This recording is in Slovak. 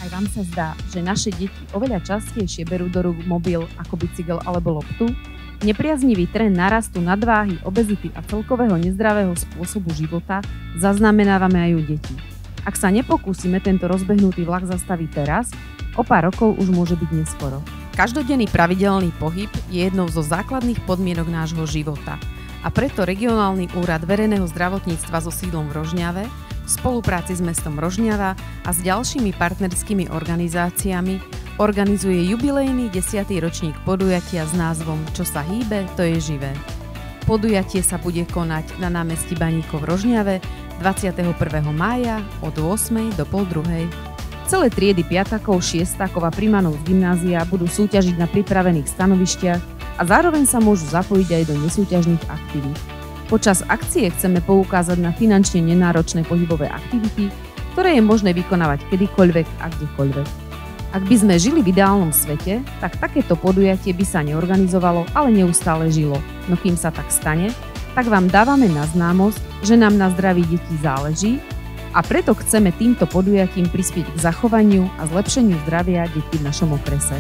Aj vám sa zdá, že naše deti oveľa častejšie berú do rúk mobil ako bicykel alebo loptu? Nepriaznivý trend narastu nadváhy, obezity a celkového nezdravého spôsobu života zaznamenávame aj u detí. Ak sa nepokúsime tento rozbehnutý vlak zastaviť teraz, o pár rokov už môže byť neskoro. Každodenný pravidelný pohyb je jednou zo základných podmienok nášho života a preto Regionálny úrad verejného zdravotníctva so sídlom v Rožňave v spolupráci s mestom Rožňava a s ďalšími partnerskými organizáciami organizuje jubilejný 10. ročník podujatia s názvom Čo sa hýbe, to je živé. Podujatie sa bude konať na námestí Baníkov v Rožňave 21. mája od 8. do 12:30. Celé triedy piatakov, šiestakov a primanov z gymnázia budú súťažiť na pripravených stanovištiach a zároveň sa môžu zapojiť aj do nesúťažných aktivít. Počas akcie chceme poukázať na finančne nenáročné pohybové aktivity, ktoré je možné vykonávať kedykoľvek a kdekoľvek. Ak by sme žili v ideálnom svete, tak takéto podujatie by sa neorganizovalo, ale neustále žilo. No kým sa tak stane, tak vám dávame na známosť, že nám na zdraví detí záleží a preto chceme týmto podujatím prispieť k zachovaniu a zlepšeniu zdravia detí v našom okrese.